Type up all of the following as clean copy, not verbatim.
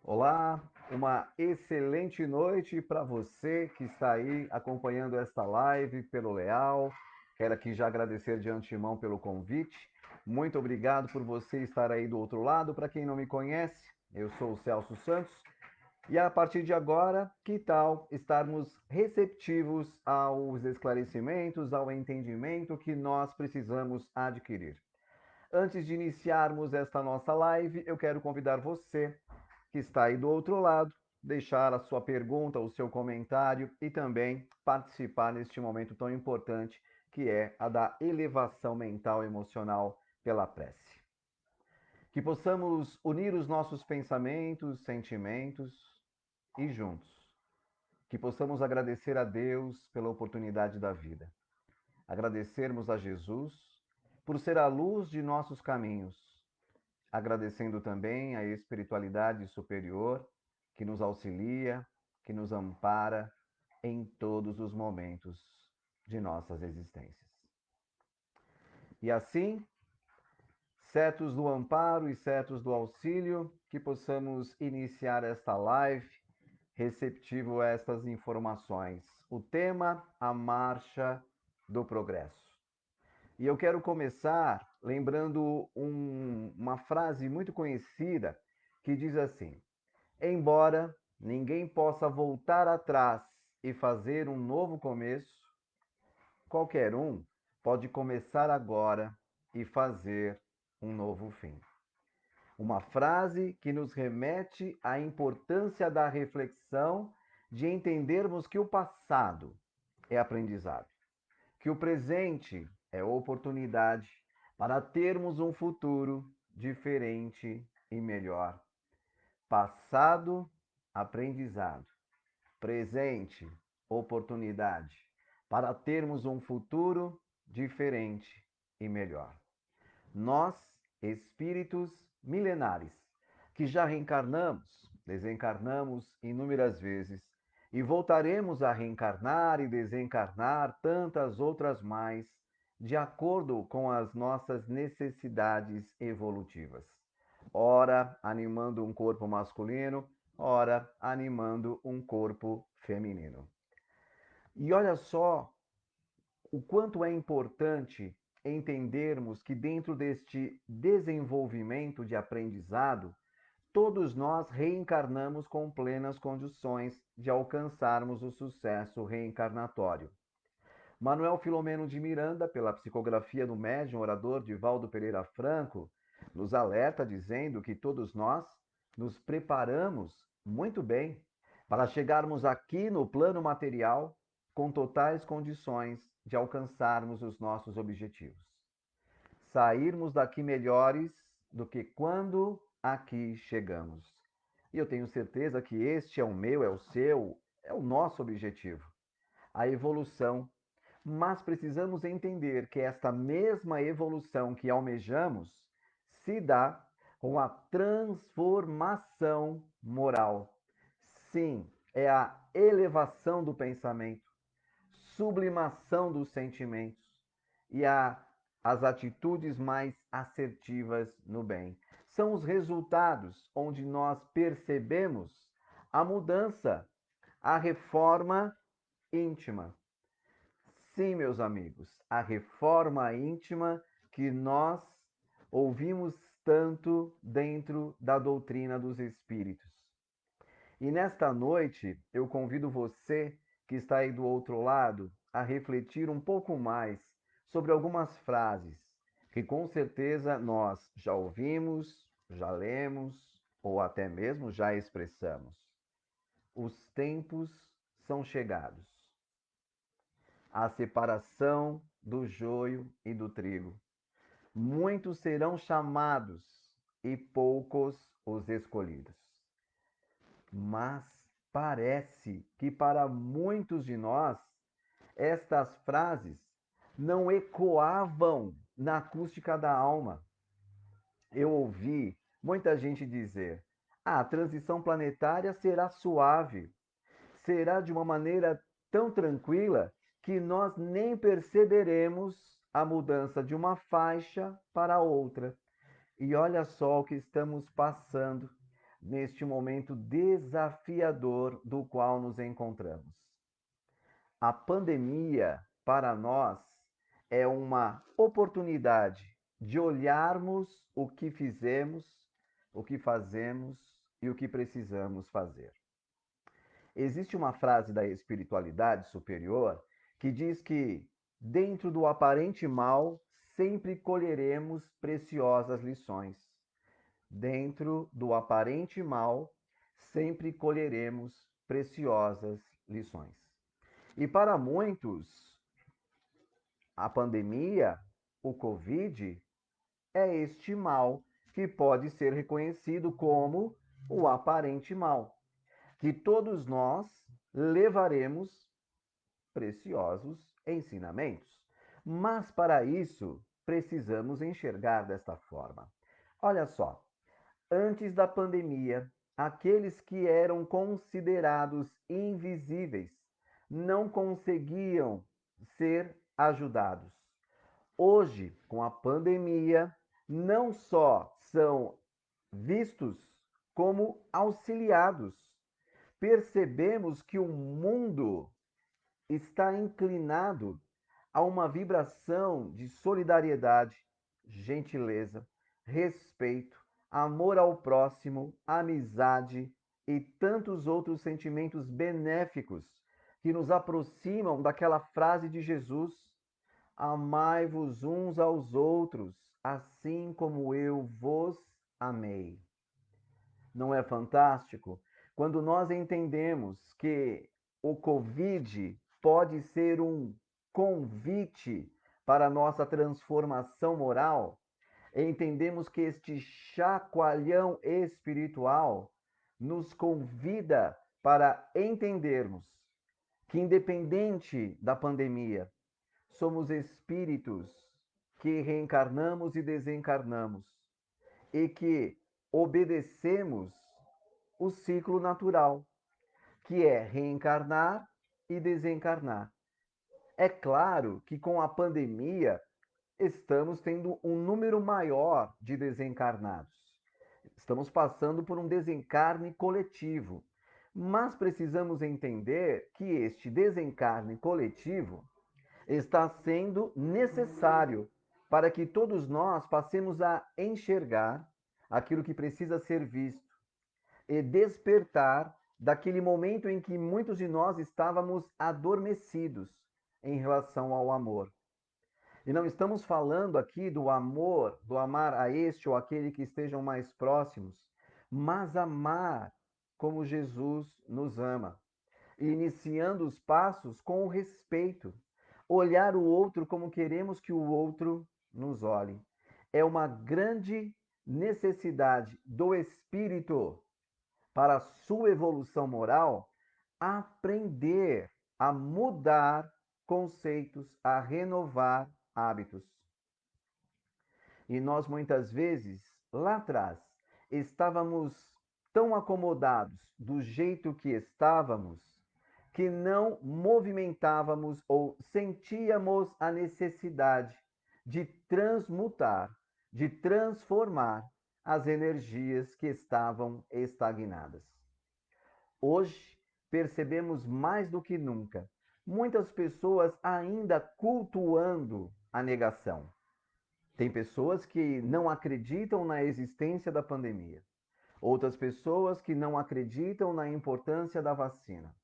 Olá, uma excelente noite para você que está aí acompanhando esta live pelo Leal. Quero aqui já agradecer de antemão pelo convite. Muito obrigado por você estar aí do outro lado. Para quem não me conhece, eu sou o Celso Santos. E a partir de agora, que tal estarmos receptivos aos esclarecimentos, ao entendimento que nós precisamos adquirir? Antes de iniciarmos esta nossa live, eu quero convidar você que está aí do outro lado, deixar a sua pergunta, o seu comentário e também participar neste momento tão importante que é a da elevação mental e emocional pela prece. Que possamos unir os nossos pensamentos, sentimentos e juntos. Que possamos agradecer a Deus pela oportunidade da vida. Agradecermos a Jesus por ser a luz de nossos caminhos, agradecendo também a espiritualidade superior que nos auxilia, que nos ampara em todos os momentos de nossas existências. E assim, certos do amparo e certos do auxílio, que possamos iniciar esta live receptivo a estas informações. O tema, a marcha do progresso. E eu quero começar lembrando uma frase muito conhecida que diz assim: embora ninguém possa voltar atrás e fazer um novo começo, qualquer um pode começar agora e fazer um novo fim. Uma frase que nos remete à importância da reflexão, de entendermos que o passado é aprendizado, que o presente é oportunidade para termos um futuro diferente e melhor. Passado, aprendizado. Presente, oportunidade para termos um futuro diferente e melhor. Nós, espíritos milenares, que já reencarnamos, desencarnamos inúmeras vezes e voltaremos a reencarnar e desencarnar tantas outras mais, de acordo com as nossas necessidades evolutivas. Ora animando um corpo masculino, ora animando um corpo feminino. E olha só o quanto é importante entendermos que dentro deste desenvolvimento de aprendizado, todos nós reencarnamos com plenas condições de alcançarmos o sucesso reencarnatório. Manuel Filomeno de Miranda, pela psicografia do médium orador Divaldo Pereira Franco, nos alerta dizendo que todos nós nos preparamos muito bem para chegarmos aqui no plano material com totais condições de alcançarmos os nossos objetivos. Sairmos daqui melhores do que quando aqui chegamos. E eu tenho certeza que este é o meu, é o seu, é o nosso objetivo. A evolução, mas precisamos entender que esta mesma evolução que almejamos se dá com a transformação moral. Sim, é a elevação do pensamento, sublimação dos sentimentos e as atitudes mais assertivas no bem. São os resultados onde nós percebemos a mudança, a reforma íntima. Sim, meus amigos, a reforma íntima que nós ouvimos tanto dentro da doutrina dos espíritos. E nesta noite, eu convido você que está aí do outro lado a refletir um pouco mais sobre algumas frases que com certeza nós já ouvimos, já lemos ou até mesmo já expressamos. Os tempos são chegados. A separação do joio e do trigo. Muitos serão chamados e poucos os escolhidos. Mas parece que para muitos de nós estas frases não ecoavam na acústica da alma. Eu ouvi muita gente dizer: a transição planetária será suave, será de uma maneira tão tranquila que nós nem perceberemos a mudança de uma faixa para outra. E olha só o que estamos passando. neste momento desafiador do qual nos encontramos. A pandemia, para nós, é uma oportunidade de olharmos o que fizemos, o que fazemos e o que precisamos fazer. Existe uma frase da espiritualidade superior que diz que, dentro do aparente mal, sempre colheremos preciosas lições. Dentro do aparente mal, sempre colheremos preciosas lições. E para muitos, a pandemia, o Covid, é este mal que pode ser reconhecido como o aparente mal, que todos nós levaremos preciosos ensinamentos. Mas para isso, precisamos enxergar desta forma. Olha só, antes da pandemia, aqueles que eram considerados invisíveis não conseguiam ser ajudados. Hoje, com a pandemia, não só são vistos, como auxiliados. Percebemos que o mundo está inclinado a uma vibração de solidariedade, gentileza, respeito, amor ao próximo, amizade e tantos outros sentimentos benéficos que nos aproximam daquela frase de Jesus: amai-vos uns aos outros, assim como eu vos amei. Não é fantástico? Quando nós entendemos que o Covid pode ser um convite para a nossa transformação moral, entendemos que este chacoalhão espiritual nos convida para entendermos que, independente da pandemia, somos espíritos que reencarnamos e desencarnamos e que obedecemos o ciclo natural, que é reencarnar e desencarnar. É claro que com a pandemia estamos tendo um número maior de desencarnados. Estamos passando por um desencarne coletivo. Mas precisamos entender que este desencarne coletivo está sendo necessário para que todos nós passemos a enxergar aquilo que precisa ser visto e despertar daquele momento em que muitos de nós estávamos adormecidos em relação ao amor. E não estamos falando aqui do amor, do amar a este ou aquele que estejam mais próximos, mas amar como Jesus nos ama, iniciando os passos com o respeito, olhar o outro como queremos que o outro nos olhe. É uma grande necessidade do espírito para a sua evolução moral aprender a mudar conceitos, a renovar hábitos. E nós muitas vezes, lá atrás, estávamos tão acomodados do jeito que estávamos, que não movimentávamos ou sentíamos a necessidade de transmutar, de transformar as energias que estavam estagnadas. Hoje, percebemos mais do que nunca muitas pessoas ainda cultuando a negação. Tem pessoas que não acreditam na existência da pandemia. Outras pessoas que não acreditam na importância da vacina.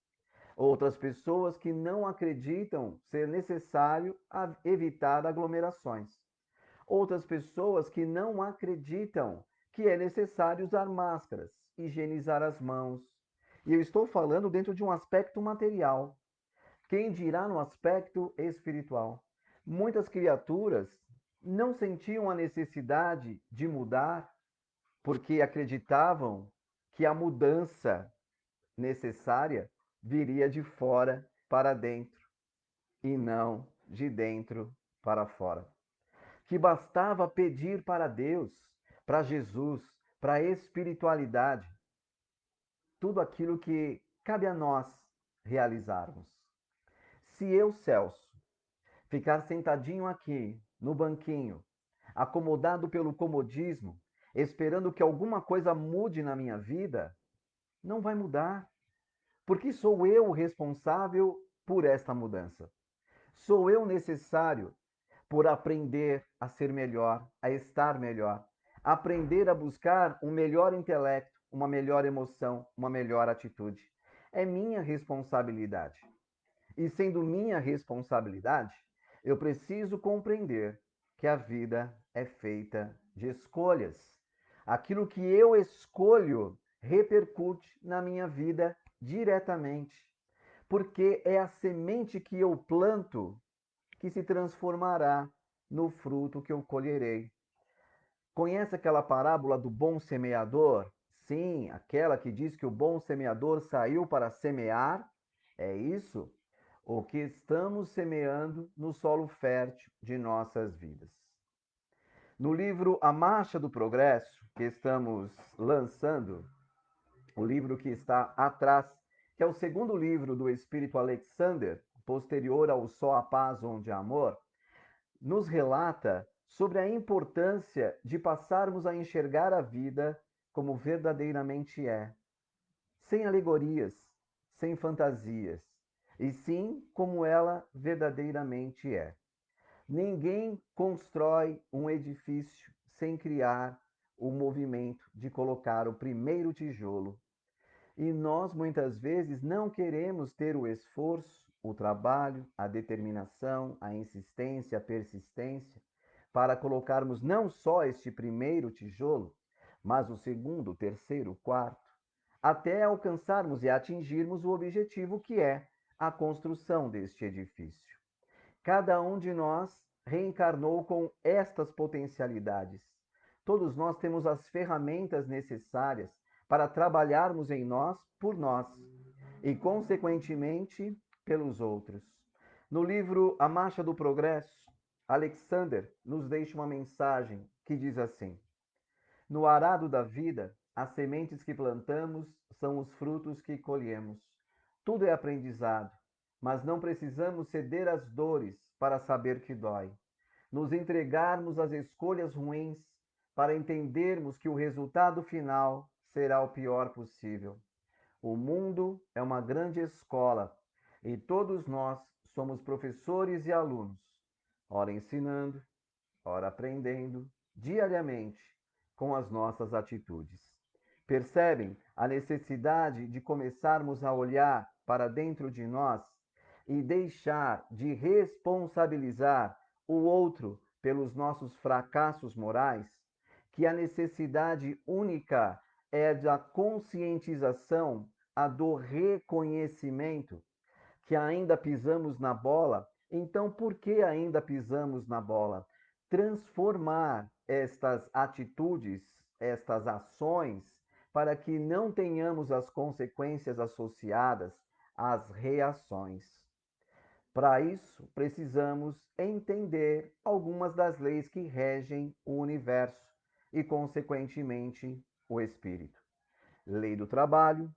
Outras pessoas que não acreditam ser necessário evitar aglomerações. Outras pessoas que não acreditam que é necessário usar máscaras, higienizar as mãos. E eu estou falando dentro de um aspecto material. Quem dirá no aspecto espiritual? Muitas criaturas não sentiam a necessidade de mudar porque acreditavam que a mudança necessária viria de fora para dentro e não de dentro para fora. Que bastava pedir para Deus, para Jesus, para a espiritualidade, tudo aquilo que cabe a nós realizarmos. Se eu, Celso, ficar sentadinho aqui no banquinho, acomodado pelo comodismo, esperando que alguma coisa mude na minha vida, não vai mudar, porque sou eu o responsável por esta mudança. Sou eu necessário por aprender a ser melhor, a estar melhor, aprender a buscar um melhor intelecto, uma melhor emoção, uma melhor atitude. É minha responsabilidade. E sendo minha responsabilidade, eu preciso compreender que a vida é feita de escolhas. Aquilo que eu escolho repercute na minha vida diretamente, porque é a semente que eu planto que se transformará no fruto que eu colherei. Conhece aquela parábola do bom semeador? Sim, aquela que diz que o bom semeador saiu para semear. É isso? O que estamos semeando no solo fértil de nossas vidas. No livro A Marcha do Progresso, que estamos lançando, o livro que está atrás, que é o segundo livro do Espírito Alexander, posterior ao Só a Paz Onde há Amor, nos relata sobre a importância de passarmos a enxergar a vida como verdadeiramente é, sem alegorias, sem fantasias, e sim como ela verdadeiramente é. Ninguém constrói um edifício sem criar o movimento de colocar o primeiro tijolo. E nós muitas vezes não queremos ter o esforço, o trabalho, a determinação, a insistência, a persistência para colocarmos não só este primeiro tijolo, mas o segundo, o terceiro, o quarto, até alcançarmos e atingirmos o objetivo que é a construção deste edifício. Cada um de nós reencarnou com estas potencialidades. Todos nós temos as ferramentas necessárias para trabalharmos em nós por nós e, consequentemente, pelos outros. No livro A Marcha do Progresso, Alexander nos deixa uma mensagem que diz assim: no arado da vida, as sementes que plantamos são os frutos que colhemos. Tudo é aprendizado, mas não precisamos ceder às dores para saber que dói. Nos entregarmos às escolhas ruins para entendermos que o resultado final será o pior possível. O mundo é uma grande escola e todos nós somos professores e alunos, ora ensinando, ora aprendendo, diariamente, com as nossas atitudes. Percebem a necessidade de começarmos a olhar para dentro de nós e deixar de responsabilizar o outro pelos nossos fracassos morais? Que a necessidade única é da conscientização, a do reconhecimento, que ainda pisamos na bola. Então, por que ainda pisamos na bola? Transformar estas atitudes, estas ações, para que não tenhamos as consequências associadas às reações. Para isso, precisamos entender algumas das leis que regem o universo e, consequentemente, o espírito. Lei do trabalho,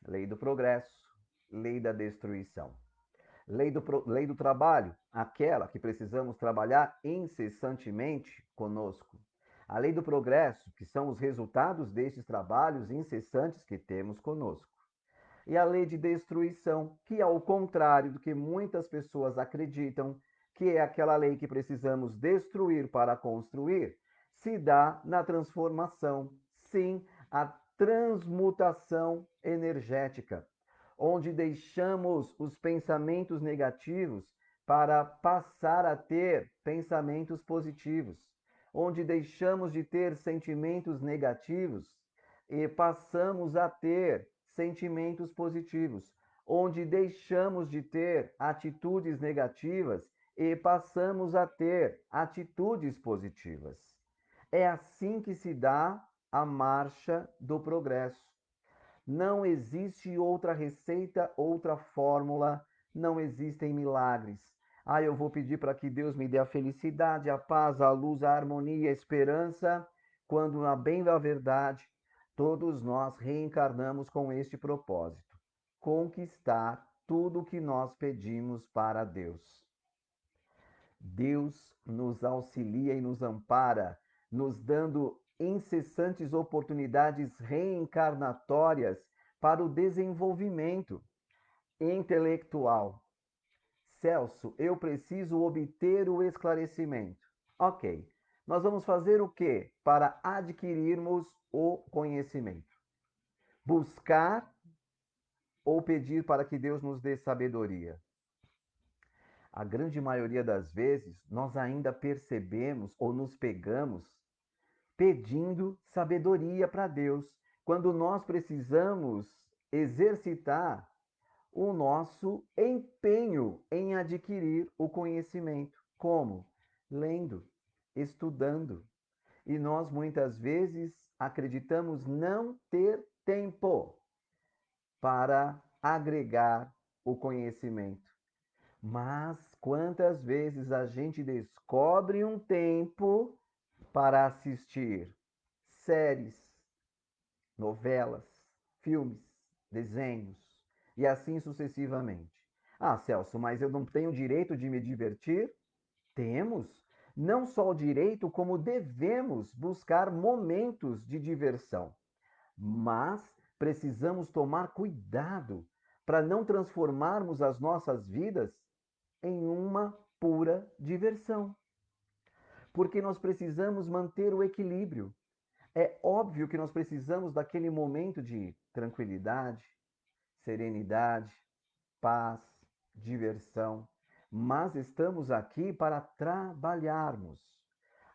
lei do progresso, lei da destruição. Lei do trabalho, aquela que precisamos trabalhar incessantemente conosco. A lei do progresso, que são os resultados destes trabalhos incessantes que temos conosco. E a lei de destruição, que, ao contrário do que muitas pessoas acreditam, que é aquela lei que precisamos destruir para construir, se dá na transformação, sim, a transmutação energética, onde deixamos os pensamentos negativos para passar a ter pensamentos positivos, onde deixamos de ter sentimentos negativos e passamos a ter sentimentos positivos, onde deixamos de ter atitudes negativas e passamos a ter atitudes positivas. É assim que se dá a marcha do progresso. Não existe outra receita, outra fórmula, não existem milagres. Ah, eu vou pedir para que Deus me dê a felicidade, a paz, a luz, a harmonia, a esperança, quando, na bem da verdade, todos nós reencarnamos com este propósito: conquistar tudo o que nós pedimos para Deus. Deus nos auxilia e nos ampara, nos dando incessantes oportunidades reencarnatórias para o desenvolvimento intelectual. Celso, eu preciso obter o esclarecimento. Ok. Nós vamos fazer o quê para adquirirmos o conhecimento? Buscar ou pedir para que Deus nos dê sabedoria? A grande maioria das vezes, nós ainda percebemos ou nos pegamos pedindo sabedoria para Deus, quando nós precisamos exercitar o nosso empenho em adquirir o conhecimento. Como? Lendo, estudando. E nós muitas vezes acreditamos não ter tempo para agregar o conhecimento. Mas quantas vezes a gente descobre um tempo para assistir séries, novelas, filmes, desenhos e assim sucessivamente. Ah, Celso, mas eu não tenho direito de me divertir? Temos. Não só o direito, como devemos buscar momentos de diversão. Mas precisamos tomar cuidado para não transformarmos as nossas vidas em uma pura diversão. Porque nós precisamos manter o equilíbrio. É óbvio que nós precisamos daquele momento de tranquilidade, serenidade, paz, diversão, mas estamos aqui para trabalharmos.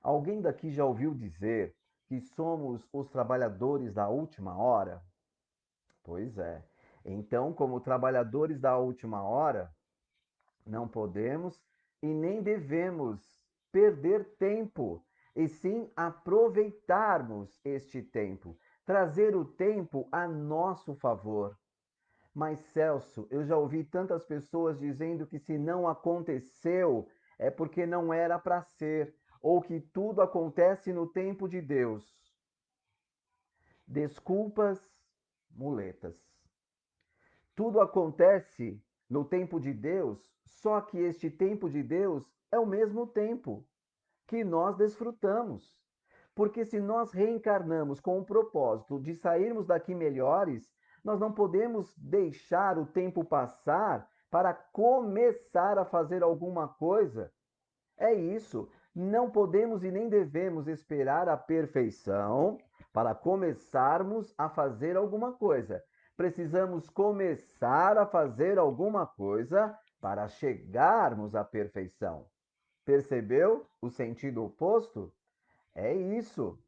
Alguém daqui já ouviu dizer que somos os trabalhadores da última hora? Pois é. Então, como trabalhadores da última hora, não podemos e nem devemos perder tempo, e sim aproveitarmos este tempo, trazer o tempo a nosso favor. Mas, Celso, eu já ouvi tantas pessoas dizendo que se não aconteceu é porque não era para ser, ou que tudo acontece no tempo de Deus. Desculpas, muletas. Tudo acontece no tempo de Deus, só que este tempo de Deus é o mesmo tempo que nós desfrutamos. Porque se nós reencarnamos com o propósito de sairmos daqui melhores, nós não podemos deixar o tempo passar para começar a fazer alguma coisa. É isso. Não podemos e nem devemos esperar a perfeição para começarmos a fazer alguma coisa. Precisamos começar a fazer alguma coisa para chegarmos à perfeição. Percebeu o sentido oposto? É isso.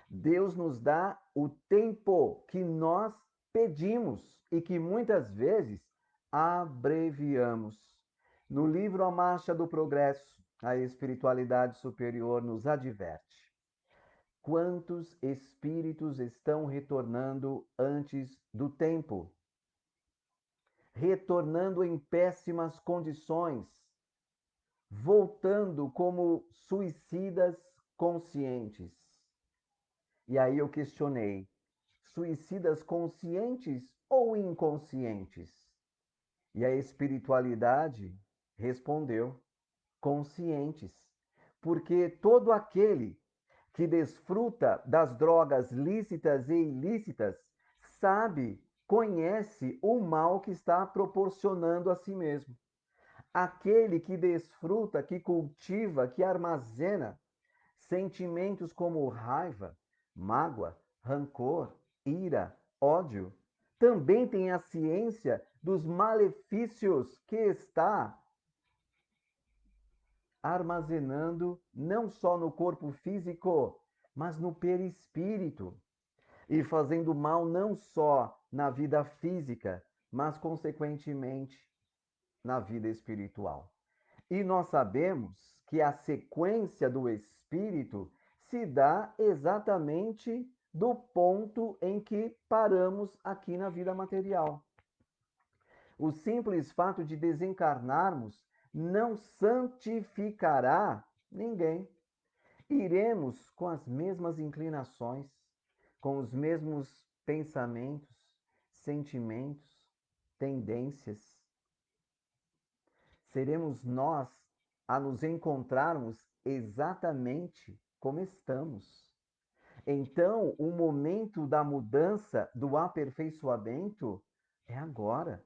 Deus nos dá o tempo que nós pedimos e que muitas vezes abreviamos. No livro A Marcha do Progresso, a espiritualidade superior nos adverte. Quantos espíritos estão retornando antes do tempo? Retornando em péssimas condições, voltando como suicidas conscientes. E aí eu questionei: suicidas conscientes ou inconscientes? E a espiritualidade respondeu: conscientes. Porque todo aquele que desfruta das drogas lícitas e ilícitas sabe, conhece o mal que está proporcionando a si mesmo. Aquele que desfruta, que cultiva, que armazena sentimentos como raiva, mágoa, rancor, ira, ódio, também tem a ciência dos malefícios que está armazenando não só no corpo físico, mas no perispírito, e fazendo mal não só na vida física, mas consequentemente na vida espiritual. E nós sabemos que a sequência do espírito se dá exatamente do ponto em que paramos aqui na vida material. O simples fato de desencarnarmos não santificará ninguém. Iremos com as mesmas inclinações, com os mesmos pensamentos, sentimentos, tendências. Seremos nós a nos encontrarmos exatamente como estamos. Então, o momento da mudança, do aperfeiçoamento, é agora.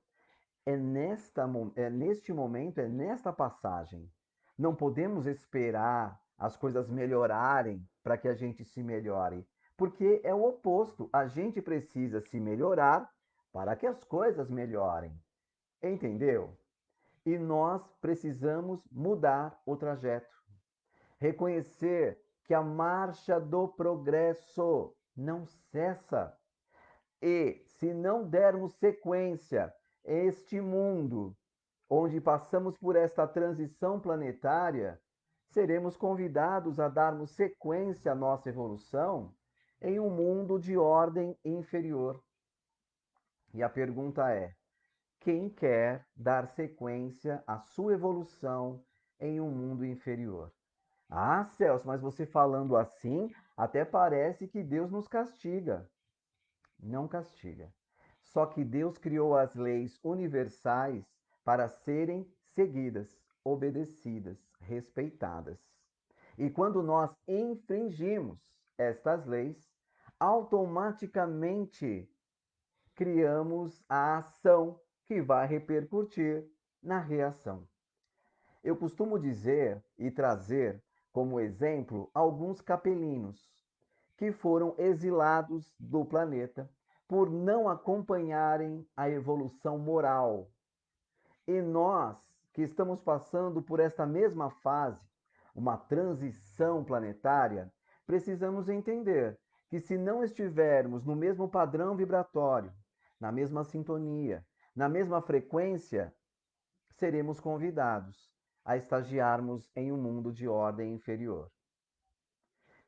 É neste momento, é nesta passagem. Não podemos esperar as coisas melhorarem para que a gente se melhore, porque é o oposto. A gente precisa se melhorar para que as coisas melhorem. Entendeu? E nós precisamos mudar o trajeto. Reconhecer que a marcha do progresso não cessa. E se não dermos sequência a este mundo onde passamos por esta transição planetária, seremos convidados a darmos sequência à nossa evolução em um mundo de ordem inferior. E a pergunta é: quem quer dar sequência à sua evolução em um mundo inferior? Ah, Celso, mas você falando assim, até parece que Deus nos castiga. Não castiga. Só que Deus criou as leis universais para serem seguidas, obedecidas, respeitadas. E quando nós infringimos estas leis, automaticamente criamos a ação que vai repercutir na reação. Eu costumo dizer e trazer como exemplo alguns capelinos que foram exilados do planeta por não acompanharem a evolução moral. E nós, que estamos passando por esta mesma fase, uma transição planetária, precisamos entender que se não estivermos no mesmo padrão vibratório, na mesma sintonia, na mesma frequência, seremos convidados a estagiarmos em um mundo de ordem inferior.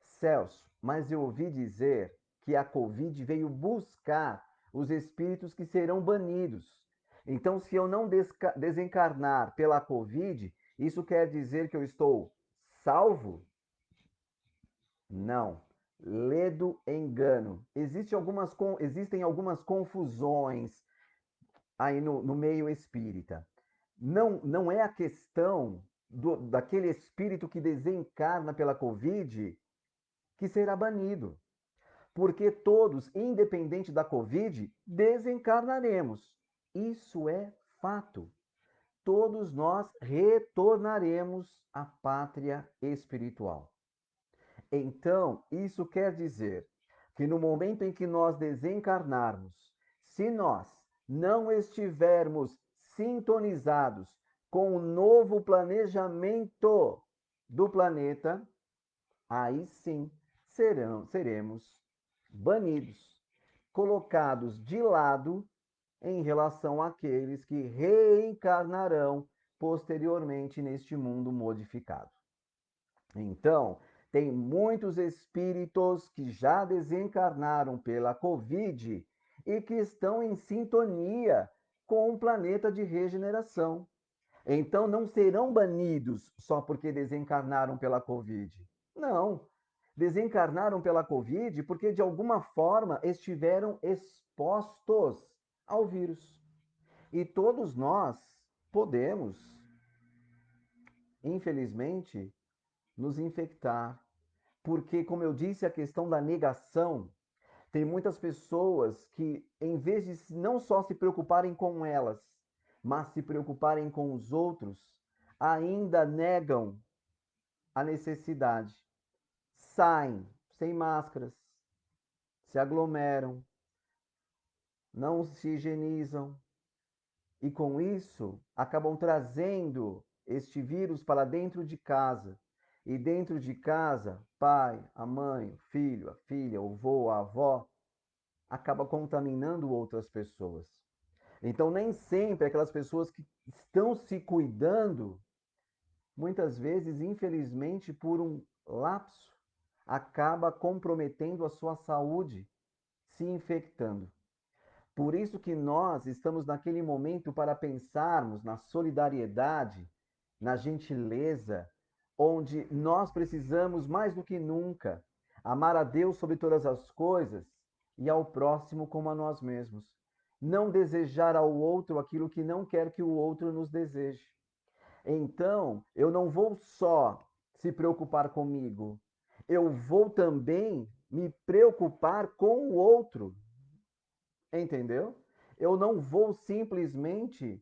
Celso, mas eu ouvi dizer que a Covid veio buscar os espíritos que serão banidos. Então, se eu não desencarnar pela Covid, isso quer dizer que eu estou salvo? Não. Ledo engano. Existem algumas confusões aí no meio espírita. Não é a questão daquele espírito que desencarna pela Covid que será banido, porque todos, independente da Covid, desencarnaremos. Isso é fato. Todos nós retornaremos à pátria espiritual. Então, isso quer dizer que no momento em que nós desencarnarmos, se nós não estivermos sintonizados com o novo planejamento do planeta, aí sim seremos banidos, colocados de lado em relação àqueles que reencarnarão posteriormente neste mundo modificado. Então, tem muitos espíritos que já desencarnaram pela Covid e que estão em sintonia com o planeta de regeneração. Então, não serão banidos só porque desencarnaram pela Covid. Não. Desencarnaram pela Covid porque, de alguma forma, estiveram expostos ao vírus. E todos nós podemos, infelizmente, nos infectar. Porque, como eu disse, a questão da negação, tem muitas pessoas que, em vez de não só se preocuparem com elas, mas se preocuparem com os outros, ainda negam a necessidade. Saem sem máscaras, se aglomeram, não se higienizam e com isso acabam trazendo este vírus para dentro de casa. E dentro de casa, pai, a mãe, o filho, a filha, o avô, a avó, acaba contaminando outras pessoas. Então, nem sempre aquelas pessoas que estão se cuidando, muitas vezes, infelizmente, por um lapso, acaba comprometendo a sua saúde, se infectando. Por isso que nós estamos naquele momento para pensarmos na solidariedade, na gentileza, onde nós precisamos mais do que nunca amar a Deus sobre todas as coisas e ao próximo como a nós mesmos. Não desejar ao outro aquilo que não quer que o outro nos deseje. Então, eu não vou só se preocupar comigo, eu vou também me preocupar com o outro. Entendeu? Eu não vou simplesmente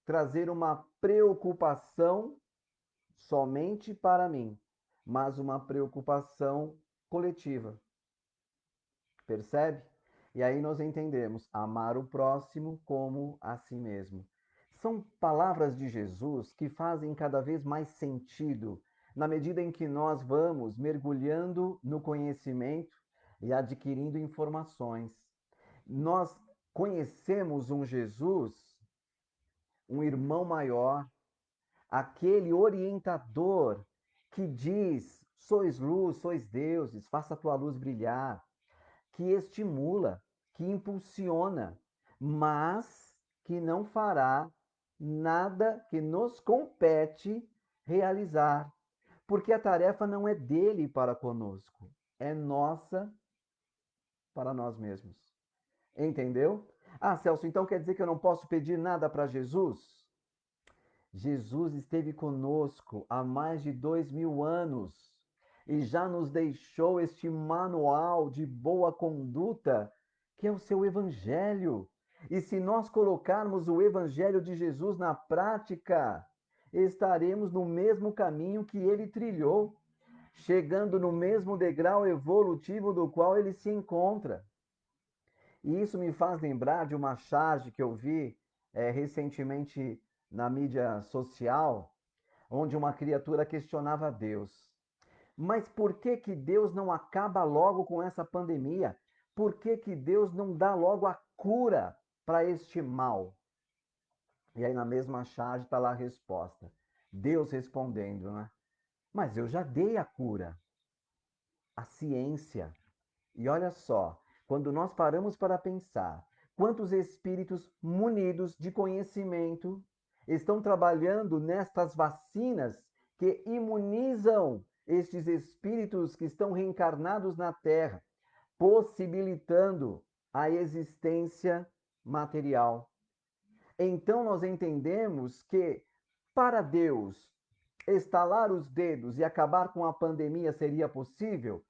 trazer uma preocupação somente para mim, mas uma preocupação coletiva. Percebe? E aí nós entendemos amar o próximo como a si mesmo. São palavras de Jesus que fazem cada vez mais sentido na medida em que nós vamos mergulhando no conhecimento e adquirindo informações. Nós conhecemos um Jesus, um irmão maior, aquele orientador que diz: sois luz, sois deuses, faça a tua luz brilhar, que estimula, que impulsiona, mas que não fará nada que nos compete realizar, porque a tarefa não é dele para conosco, é nossa para nós mesmos. Entendeu? Ah, Celso, então quer dizer que eu não posso pedir nada para Jesus? Jesus esteve conosco há mais de 2000 anos e já nos deixou este manual de boa conduta, que é o seu Evangelho. E se nós colocarmos o Evangelho de Jesus na prática, estaremos no mesmo caminho que ele trilhou, chegando no mesmo degrau evolutivo do qual ele se encontra. E isso me faz lembrar de uma charge que eu vi recentemente na mídia social, onde uma criatura questionava Deus. Mas por que que Deus não acaba logo com essa pandemia? Por que que Deus não dá logo a cura para este mal? E aí na mesma charge está lá a resposta. Deus respondendo, né? Mas eu já dei a cura, a ciência. E olha só, quando nós paramos para pensar, quantos espíritos munidos de conhecimento estão trabalhando nestas vacinas que imunizam estes espíritos que estão reencarnados na Terra, possibilitando a existência material. Então nós entendemos que para Deus estalar os dedos e acabar com a pandemia seria possível?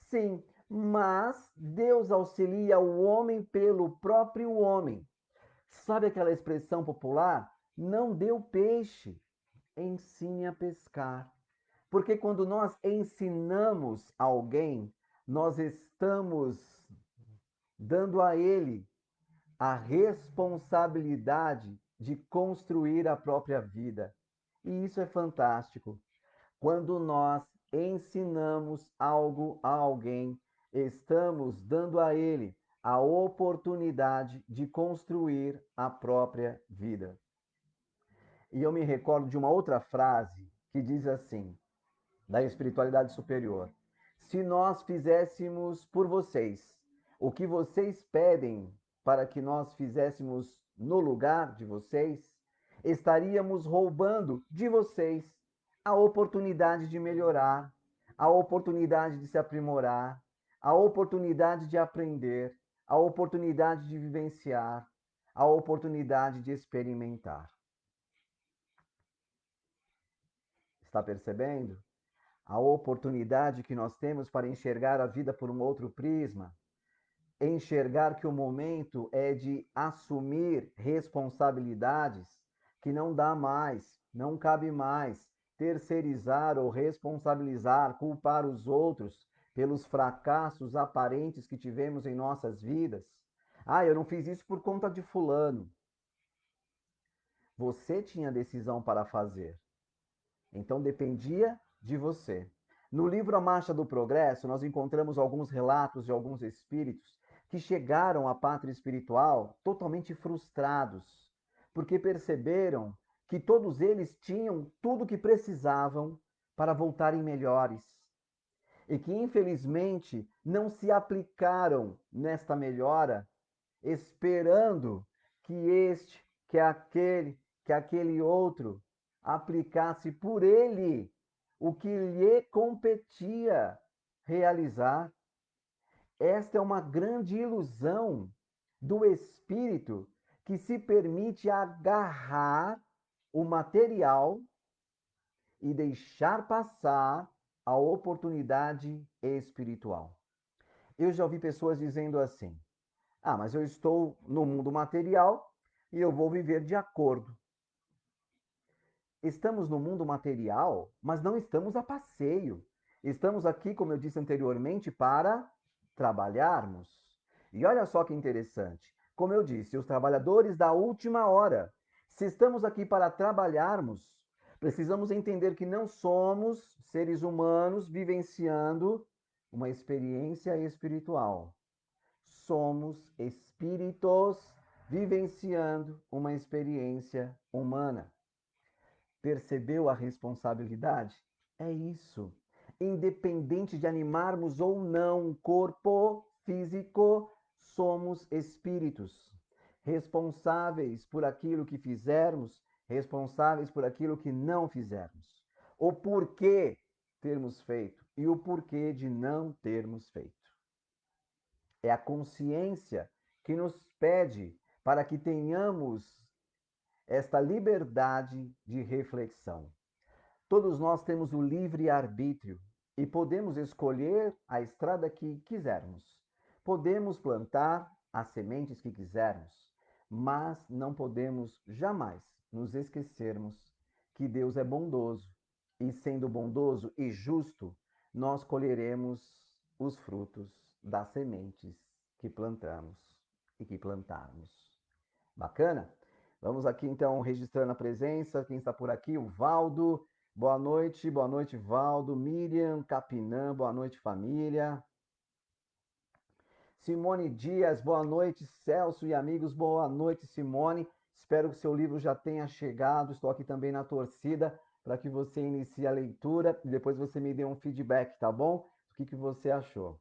Sim, mas Deus auxilia o homem pelo próprio homem. Sabe aquela expressão popular? Não dê o peixe, ensine a pescar. Porque quando nós ensinamos alguém, nós estamos dando a ele a responsabilidade de construir a própria vida. E isso é fantástico. Quando nós ensinamos algo a alguém, estamos dando a ele a oportunidade de construir a própria vida. E eu me recordo de uma outra frase que diz assim, da espiritualidade superior: se nós fizéssemos por vocês o que vocês pedem para que nós fizéssemos no lugar de vocês, estaríamos roubando de vocês a oportunidade de melhorar, a oportunidade de se aprimorar, a oportunidade de aprender, a oportunidade de vivenciar, a oportunidade de experimentar. Está percebendo? A oportunidade que nós temos para enxergar a vida por um outro prisma, enxergar que o momento é de assumir responsabilidades que não dá mais, não cabe mais terceirizar ou responsabilizar, culpar os outros pelos fracassos aparentes que tivemos em nossas vidas. Ah, eu não fiz isso por conta de fulano. Você tinha decisão para fazer. Então dependia de você. No livro A Marcha do Progresso, nós encontramos alguns relatos de alguns espíritos que chegaram à pátria espiritual totalmente frustrados, porque perceberam que todos eles tinham tudo o que precisavam para voltarem melhores e que infelizmente não se aplicaram nesta melhora, esperando que este, que aquele outro aplicasse por ele o que lhe competia realizar. Esta é uma grande ilusão do espírito que se permite agarrar o material e deixar passar a oportunidade espiritual. Eu já ouvi pessoas dizendo assim: ah, mas eu estou no mundo material e eu vou viver de acordo. Estamos no mundo material, mas não estamos a passeio. Estamos aqui, como eu disse anteriormente, para trabalharmos. E olha só que interessante. Como eu disse, os trabalhadores da última hora. Se estamos aqui para trabalharmos, precisamos entender que não somos seres humanos vivenciando uma experiência espiritual. Somos espíritos vivenciando uma experiência humana. Percebeu a responsabilidade? É isso. Independente de animarmos ou não um corpo físico, somos espíritos. Responsáveis por aquilo que fizermos, responsáveis por aquilo que não fizermos. O porquê termos feito e o porquê de não termos feito. É a consciência que nos pede para que tenhamos esta liberdade de reflexão. Todos nós temos o livre arbítrio e podemos escolher a estrada que quisermos. Podemos plantar as sementes que quisermos, mas não podemos jamais nos esquecermos que Deus é bondoso e, sendo bondoso e justo, nós colheremos os frutos das sementes que plantamos e que plantarmos. Bacana? Vamos aqui então registrando a presença. Quem está por aqui? O Valdo. Boa noite, Valdo. Miriam Capinã, boa noite, família. Simone Dias, boa noite, Celso e amigos, boa noite, Simone. Espero que seu livro já tenha chegado. Estou aqui também na torcida para que você inicie a leitura e depois você me dê um feedback, tá bom? O que você achou?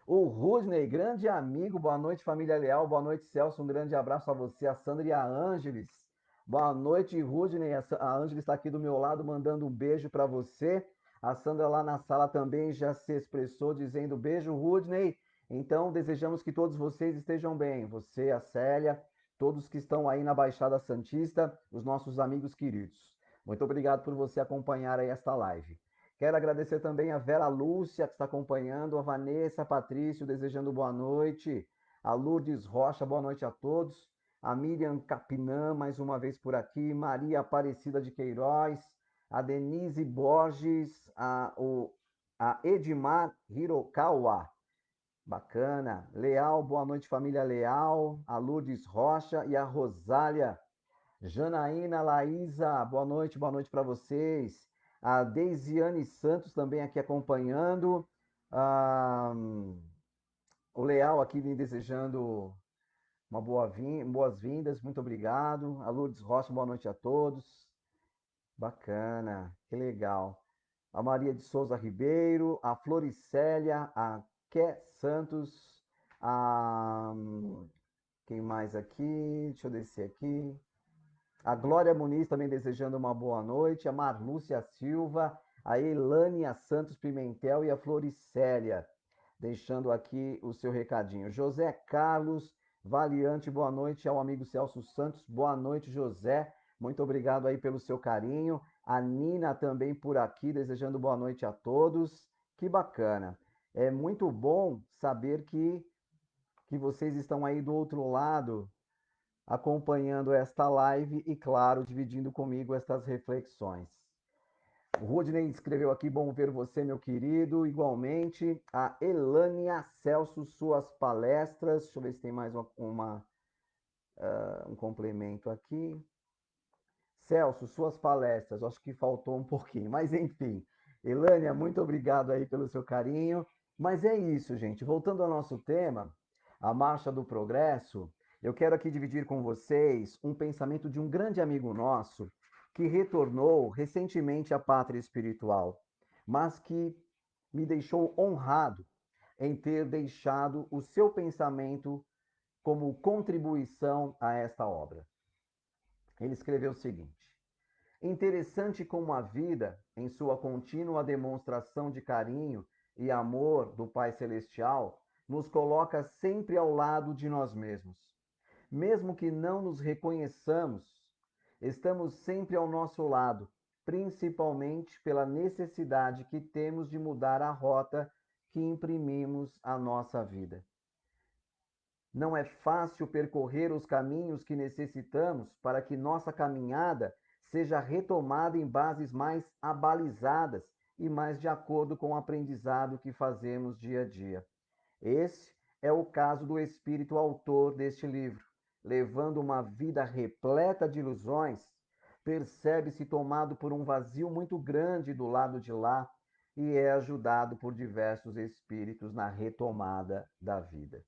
O Rudney, grande amigo, boa noite, família Leal, boa noite, Celso, um grande abraço a você, a Sandra e a Ângeles. Boa noite, Rudney, a Ângeles está aqui do meu lado, mandando um beijo para você. A Sandra lá na sala também já se expressou, dizendo beijo, Rudney. Então, desejamos que todos vocês estejam bem, você, a Célia, todos que estão aí na Baixada Santista, os nossos amigos queridos. Muito obrigado por você acompanhar aí esta live. Quero agradecer também a Vera Lúcia, que está acompanhando, a Vanessa Patrício, desejando boa noite, a Lourdes Rocha, boa noite a todos, a Miriam Capinã, mais uma vez por aqui, Maria Aparecida de Queiroz, a Denise Borges, a Edmar Hirokawa, bacana, Leal, boa noite, família Leal, a Lourdes Rocha e a Rosália Janaína, Laísa, boa noite para vocês. A Deisiane Santos também aqui acompanhando. Ah, o Leal aqui me desejando boas-vindas, muito obrigado. A Lourdes Rocha, boa noite a todos. Bacana, que legal. A Maria de Souza Ribeiro, a Floricélia, a Ké Santos, a... quem mais aqui? Deixa eu descer aqui. A Glória Muniz também desejando uma boa noite. A Marlúcia Silva, a Elânia Santos Pimentel e a Floricélia, deixando aqui o seu recadinho. José Carlos Valiante, boa noite ao amigo Celso Santos. Boa noite, José. Muito obrigado aí pelo seu carinho. A Nina também por aqui, desejando boa noite a todos. Que bacana. É muito bom saber que vocês estão aí do outro lado acompanhando esta live e, claro, dividindo comigo estas reflexões. O Rudney escreveu aqui, bom ver você, meu querido. Igualmente, a Elânia Celso, suas palestras. Deixa eu ver se tem mais um complemento aqui. Celso, suas palestras. Acho que faltou um pouquinho, mas enfim. Elânia, muito obrigado aí pelo seu carinho. Mas é isso, gente. Voltando ao nosso tema, a Marcha do Progresso, eu quero aqui dividir com vocês um pensamento de um grande amigo nosso que retornou recentemente à pátria espiritual, mas que me deixou honrado em ter deixado o seu pensamento como contribuição a esta obra. Ele escreveu o seguinte: interessante como a vida, em sua contínua demonstração de carinho e amor do Pai Celestial, nos coloca sempre ao lado de nós mesmos. Mesmo que não nos reconheçamos, estamos sempre ao nosso lado, principalmente pela necessidade que temos de mudar a rota que imprimimos à nossa vida. Não é fácil percorrer os caminhos que necessitamos para que nossa caminhada seja retomada em bases mais abalizadas e mais de acordo com o aprendizado que fazemos dia a dia. Esse é o caso do espírito autor deste livro. Levando uma vida repleta de ilusões, percebe-se tomado por um vazio muito grande do lado de lá e é ajudado por diversos espíritos na retomada da vida.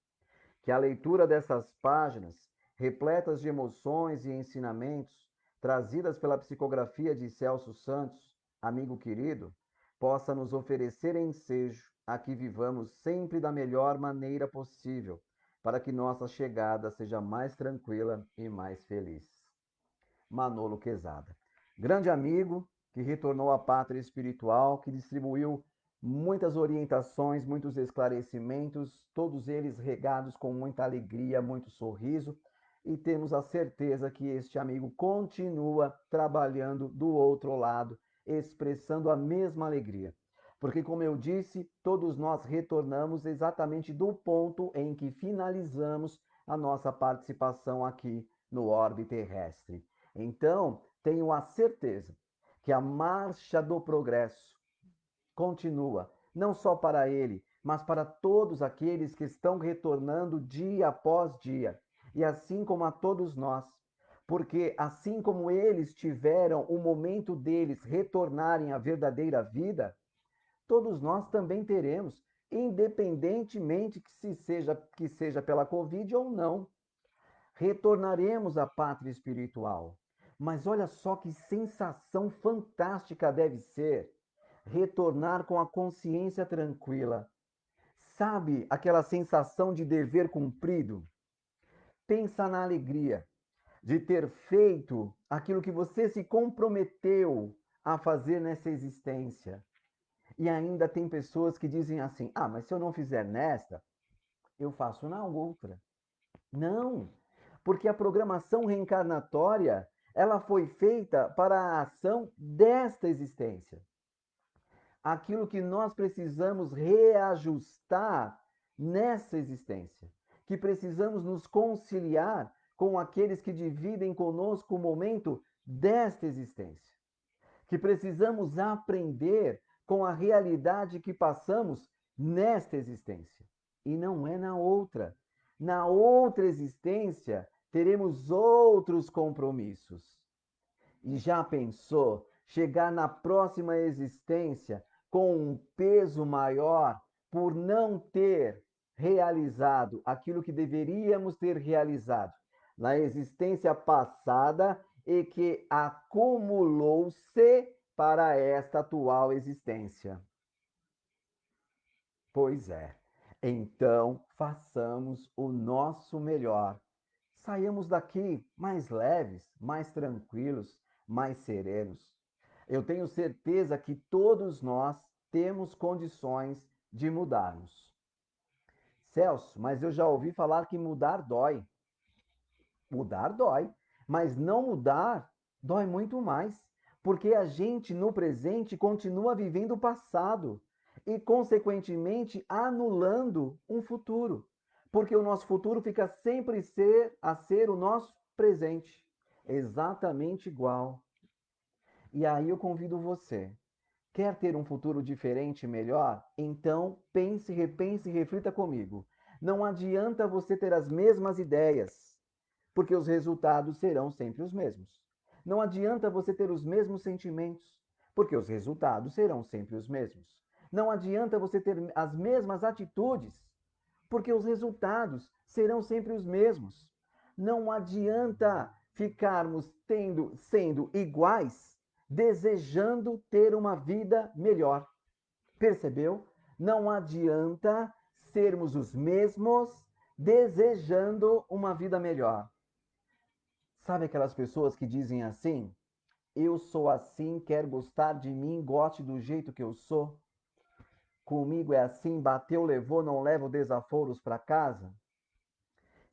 Que a leitura dessas páginas, repletas de emoções e ensinamentos, trazidas pela psicografia de Celso Santos, amigo querido, possa nos oferecer ensejo a que vivamos sempre da melhor maneira possível, para que nossa chegada seja mais tranquila e mais feliz. Manolo Quezada. Grande amigo que retornou à pátria espiritual, que distribuiu muitas orientações, muitos esclarecimentos, todos eles regados com muita alegria, muito sorriso, e temos a certeza que este amigo continua trabalhando do outro lado, expressando a mesma alegria. Porque, como eu disse, todos nós retornamos exatamente do ponto em que finalizamos a nossa participação aqui no orbe terrestre. Então, tenho a certeza que a marcha do progresso continua, não só para ele, mas para todos aqueles que estão retornando dia após dia, e assim como a todos nós. Porque assim como eles tiveram o momento deles retornarem à verdadeira vida, todos nós também teremos, independentemente que seja pela Covid ou não. Retornaremos à pátria espiritual. Mas olha só que sensação fantástica deve ser retornar com a consciência tranquila. Sabe aquela sensação de dever cumprido? Pensa na alegria de ter feito aquilo que você se comprometeu a fazer nessa existência. E ainda tem pessoas que dizem assim: ah, mas se eu não fizer nesta, eu faço na outra. Não, porque a programação reencarnatória, ela foi feita para a ação desta existência. Aquilo que nós precisamos reajustar nessa existência, que precisamos nos conciliar com aqueles que dividem conosco o momento desta existência, que precisamos aprender com a realidade que passamos nesta existência, e não é na outra. Na outra existência, teremos outros compromissos. E já pensou chegar na próxima existência com um peso maior por não ter realizado aquilo que deveríamos ter realizado na existência passada e que acumulou-se para esta atual existência? Pois é. Então, façamos o nosso melhor. Saiamos daqui mais leves, mais tranquilos, mais serenos. Eu tenho certeza que todos nós temos condições de mudarmos. Celso, mas eu já ouvi falar que mudar dói. Mudar dói, mas não mudar dói muito mais, porque a gente no presente continua vivendo o passado e, consequentemente, anulando um futuro, porque o nosso futuro fica sempre a ser o nosso presente, exatamente igual. E aí eu convido você. Quer ter um futuro diferente e melhor? Então pense, repense e reflita comigo. Não adianta você ter as mesmas ideias, porque os resultados serão sempre os mesmos. Não adianta você ter os mesmos sentimentos, porque os resultados serão sempre os mesmos. Não adianta você ter as mesmas atitudes, porque os resultados serão sempre os mesmos. Não adianta ficarmos sendo iguais, desejando ter uma vida melhor. Percebeu? Não adianta sermos os mesmos, desejando uma vida melhor. Sabe aquelas pessoas que dizem assim: eu sou assim, quer gostar de mim, goste do jeito que eu sou? Comigo é assim, bateu, levou, não levo desaforos para casa?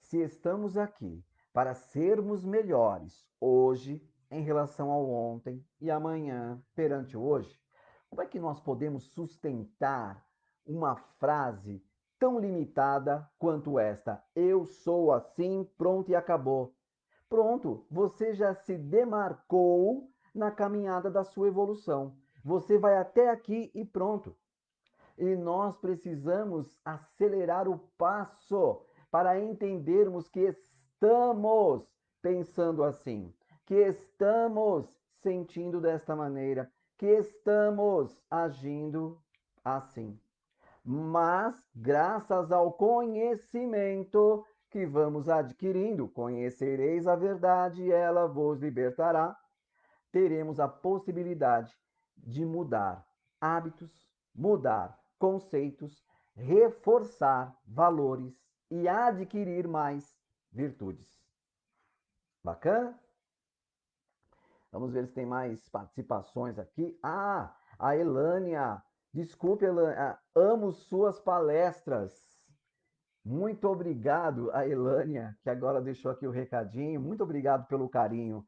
Se estamos aqui para sermos melhores hoje em relação ao ontem e amanhã perante o hoje, como é que nós podemos sustentar uma frase tão limitada quanto esta: eu sou assim, pronto e acabou. Pronto, você já se demarcou na caminhada da sua evolução. Você vai até aqui e pronto. E nós precisamos acelerar o passo para entendermos que estamos pensando assim, que estamos sentindo desta maneira, que estamos agindo assim. Mas, graças ao conhecimento que vamos adquirindo, conhecereis a verdade e ela vos libertará, teremos a possibilidade de mudar hábitos, mudar conceitos, reforçar valores e adquirir mais virtudes. Bacana? Vamos ver se tem mais participações aqui. Ah, a Elânia. Desculpe, Elânia. Amo suas palestras. Muito obrigado a Elânia, que agora deixou aqui o recadinho. Muito obrigado pelo carinho.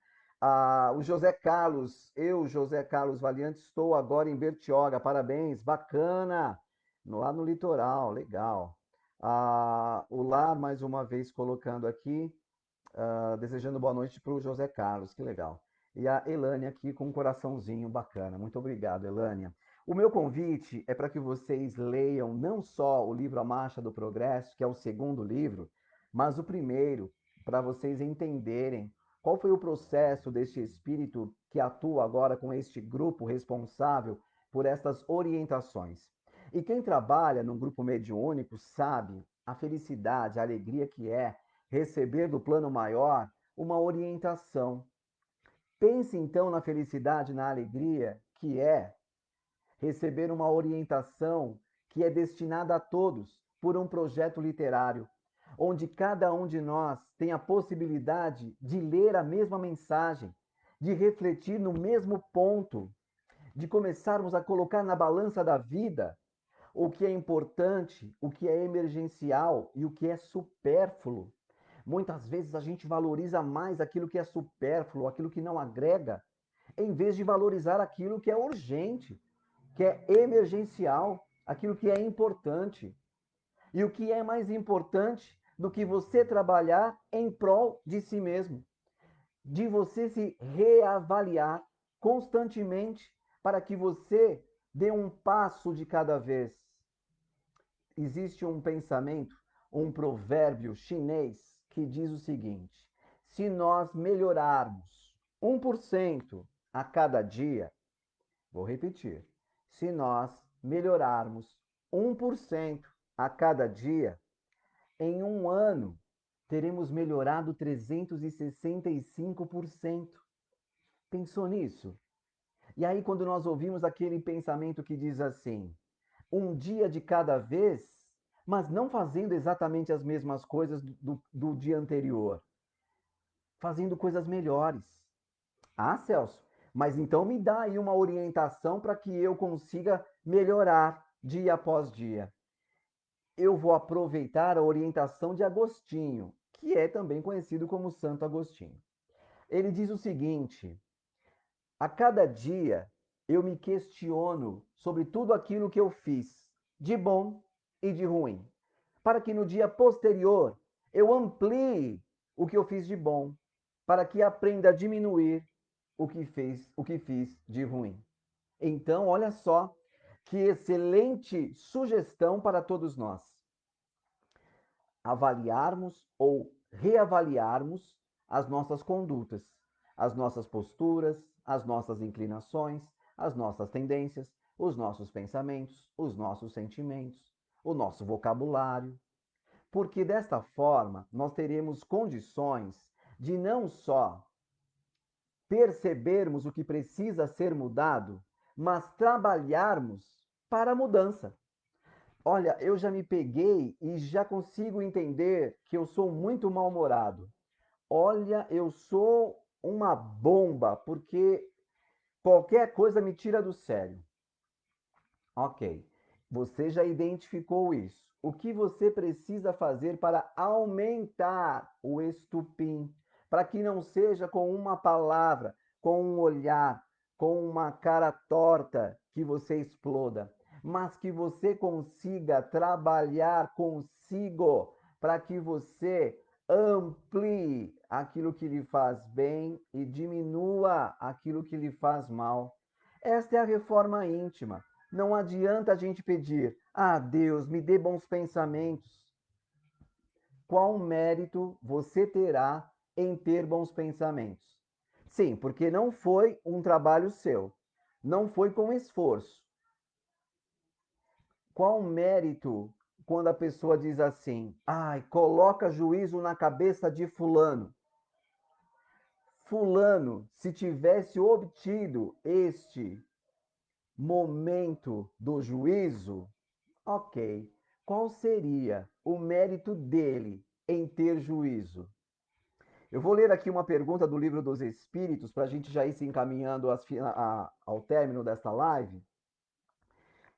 O José Carlos, José Carlos Valiante, estou agora em Bertioga. Parabéns, bacana. Lá no litoral, legal. O Lar, mais uma vez, colocando aqui, desejando boa noite para o José Carlos, que legal. E a Elânia aqui com um coraçãozinho bacana. Muito obrigado, Elânia. O meu convite é para que vocês leiam não só o livro A Marcha do Progresso, que é o segundo livro, mas o primeiro, para vocês entenderem qual foi o processo deste espírito que atua agora com este grupo responsável por estas orientações. E quem trabalha num grupo mediúnico sabe a felicidade, a alegria que é receber do plano maior uma orientação. Pense então na felicidade, na alegria que é receber uma orientação que é destinada a todos por um projeto literário, onde cada um de nós tem a possibilidade de ler a mesma mensagem, de refletir no mesmo ponto, de começarmos a colocar na balança da vida o que é importante, o que é emergencial e o que é supérfluo. Muitas vezes a gente valoriza mais aquilo que é supérfluo, aquilo que não agrega, em vez de valorizar aquilo que é urgente, que é emergencial, aquilo que é importante. E o que é mais importante do que você trabalhar em prol de si mesmo, de você se reavaliar constantemente para que você dê um passo de cada vez. Existe um pensamento, um provérbio chinês que diz o seguinte: se nós melhorarmos 1% a cada dia, vou repetir, se nós melhorarmos 1% a cada dia, em um ano teremos melhorado 365%. Pensou nisso? E aí, quando nós ouvimos aquele pensamento que diz assim: um dia de cada vez, mas não fazendo exatamente as mesmas coisas do dia anterior, fazendo coisas melhores. Ah, Celso, mas então me dá aí uma orientação para que eu consiga melhorar dia após dia. Eu vou aproveitar a orientação de Agostinho, que é também conhecido como Santo Agostinho. Ele diz o seguinte: a cada dia eu me questiono sobre tudo aquilo que eu fiz, de bom e de ruim, para que no dia posterior eu amplie o que eu fiz de bom, para que aprenda a diminuir o que fiz de ruim. Então, olha só que excelente sugestão para todos nós. Avaliarmos ou reavaliarmos as nossas condutas, as nossas posturas, as nossas inclinações, as nossas tendências, os nossos pensamentos, os nossos sentimentos, o nosso vocabulário, porque desta forma nós teremos condições de não só percebermos o que precisa ser mudado, mas trabalharmos para a mudança. Olha, eu já me peguei e já consigo entender que eu sou muito mal-humorado. Olha, eu sou uma bomba, porque qualquer coisa me tira do sério. Ok, você já identificou isso. O que você precisa fazer para aumentar o estupim? Para que não seja com uma palavra, com um olhar, com uma cara torta que você exploda, mas que você consiga trabalhar consigo para que você amplie aquilo que lhe faz bem e diminua aquilo que lhe faz mal. Esta é a reforma íntima. Não adianta a gente pedir: ah, Deus, me dê bons pensamentos. Qual mérito você terá em ter bons pensamentos? Sim, porque não foi um trabalho seu, não foi com esforço. Qual mérito quando a pessoa diz assim: ai, coloca juízo na cabeça de Fulano? Fulano, se tivesse obtido este momento do juízo, ok. Qual seria o mérito dele em ter juízo? Eu vou ler aqui uma pergunta do Livro dos Espíritos para a gente já ir se encaminhando ao término desta live.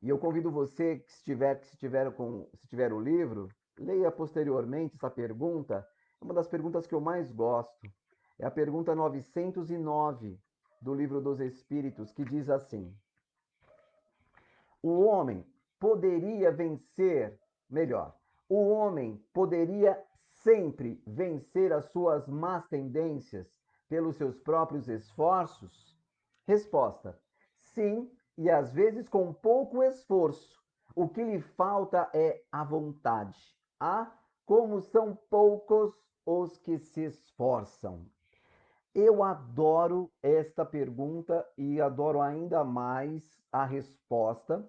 E eu convido você que se tiver o livro, leia posteriormente essa pergunta. É uma das perguntas que eu mais gosto. É a pergunta 909 do Livro dos Espíritos, que diz assim: o homem poderia vencer, melhor, o homem poderia sempre vencer as suas más tendências pelos seus próprios esforços? Resposta: sim, e às vezes com pouco esforço. O que lhe falta é a vontade. Ah, como são poucos os que se esforçam. Eu adoro esta pergunta e adoro ainda mais a resposta,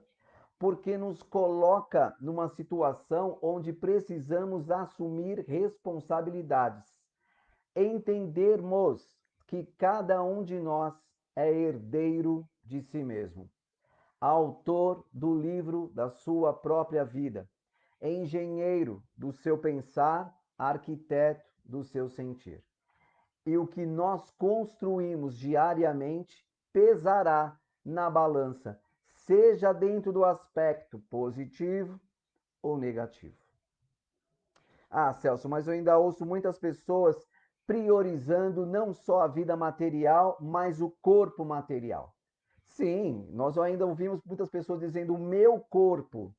porque nos coloca numa situação onde precisamos assumir responsabilidades, entendermos que cada um de nós é herdeiro de si mesmo, autor do livro da sua própria vida, engenheiro do seu pensar, arquiteto do seu sentir. E o que nós construímos diariamente pesará na balança, seja dentro do aspecto positivo ou negativo. Ah, Celso, mas eu ainda ouço muitas pessoas priorizando não só a vida material, mas o corpo material. Sim, nós ainda ouvimos muitas pessoas dizendo o meu corpo,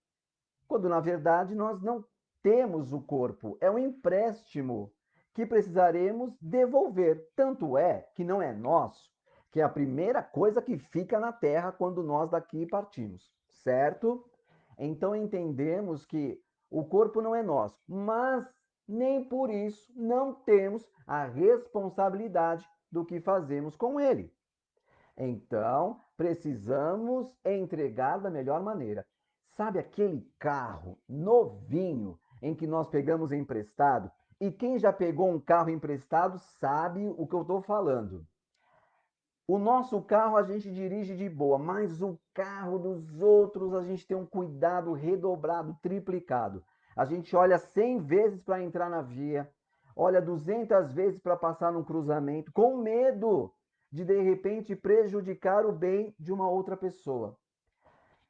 quando na verdade nós não temos o corpo, é um empréstimo que precisaremos devolver. Tanto é que não é nosso, que é a primeira coisa que fica na terra quando nós daqui partimos, certo? Então entendemos que o corpo não é nosso, mas nem por isso não temos a responsabilidade do que fazemos com ele. Então, precisamos entregar da melhor maneira. Sabe aquele carro novinho em que nós pegamos emprestado? E quem já pegou um carro emprestado sabe o que eu estou falando. O nosso carro a gente dirige de boa, mas o carro dos outros a gente tem um cuidado redobrado, triplicado. A gente olha 100 vezes para entrar na via, olha 200 vezes para passar num cruzamento, com medo de repente prejudicar o bem de uma outra pessoa.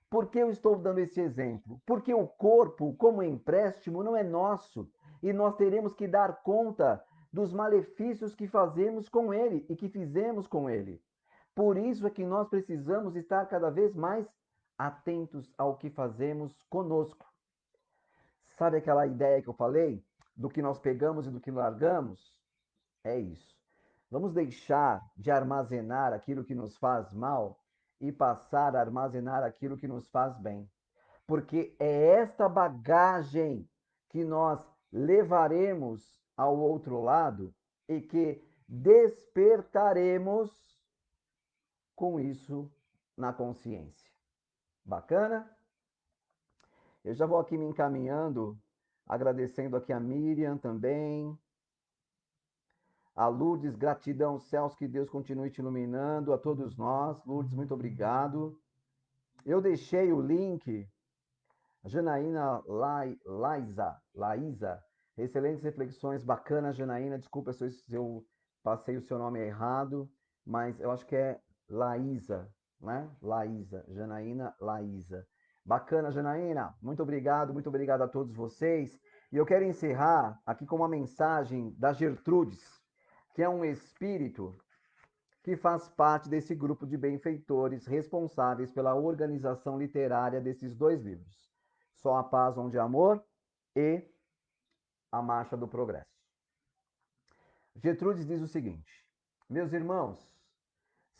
Por que eu estou dando esse exemplo? Porque o corpo, como empréstimo, não é nosso e nós teremos que dar conta dos malefícios que fazemos com ele e que fizemos com ele. Por isso é que nós precisamos estar cada vez mais atentos ao que fazemos conosco. Sabe aquela ideia que eu falei? Do que nós pegamos e do que largamos? É isso. Vamos deixar de armazenar aquilo que nos faz mal e passar a armazenar aquilo que nos faz bem. Porque é esta bagagem que nós levaremos ao outro lado e que despertaremos com isso na consciência. Bacana? Eu já vou aqui me encaminhando, agradecendo aqui a Miriam também, a Lourdes, gratidão, céus, que Deus continue te iluminando, a todos nós. Lourdes, muito obrigado. Eu deixei o link, Janaína Laísa, excelentes reflexões, bacana, Janaína, desculpa se eu passei o seu nome errado, mas eu acho que é Laísa, né? Laísa, Janaína Laísa. Bacana, Janaína, muito obrigado a todos vocês. E eu quero encerrar aqui com uma mensagem da Gertrudes, que é um espírito que faz parte desse grupo de benfeitores responsáveis pela organização literária desses dois livros, Só a Paz Onde há Amor e A Marcha do Progresso. Gertrudes diz o seguinte: meus irmãos,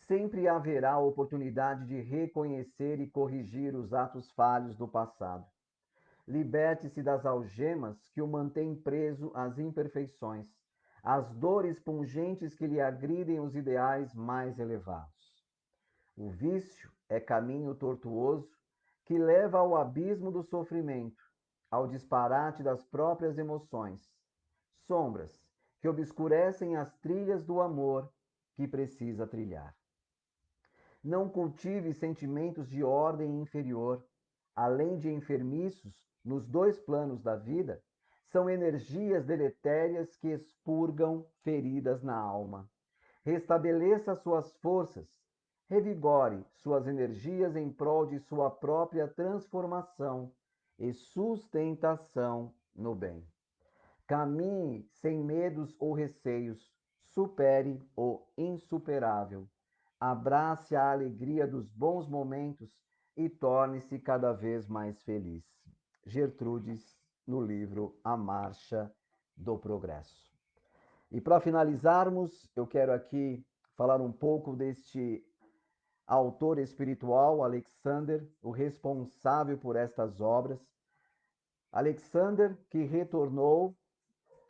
sempre haverá oportunidade de reconhecer e corrigir os atos falhos do passado. Liberte-se das algemas que o mantêm preso às imperfeições, às dores pungentes que lhe agridem os ideais mais elevados. O vício é caminho tortuoso que leva ao abismo do sofrimento, ao disparate das próprias emoções, sombras que obscurecem as trilhas do amor que precisa trilhar. Não cultive sentimentos de ordem inferior, além de enfermiços nos dois planos da vida, são energias deletérias que expurgam feridas na alma. Restabeleça suas forças, revigore suas energias em prol de sua própria transformação e sustentação no bem. Caminhe sem medos ou receios, supere o insuperável. Abrace a alegria dos bons momentos e torne-se cada vez mais feliz. Gertrudes, no livro A Marcha do Progresso. E para finalizarmos, eu quero aqui falar um pouco deste autor espiritual, Alexander, o responsável por estas obras. Alexander, que retornou,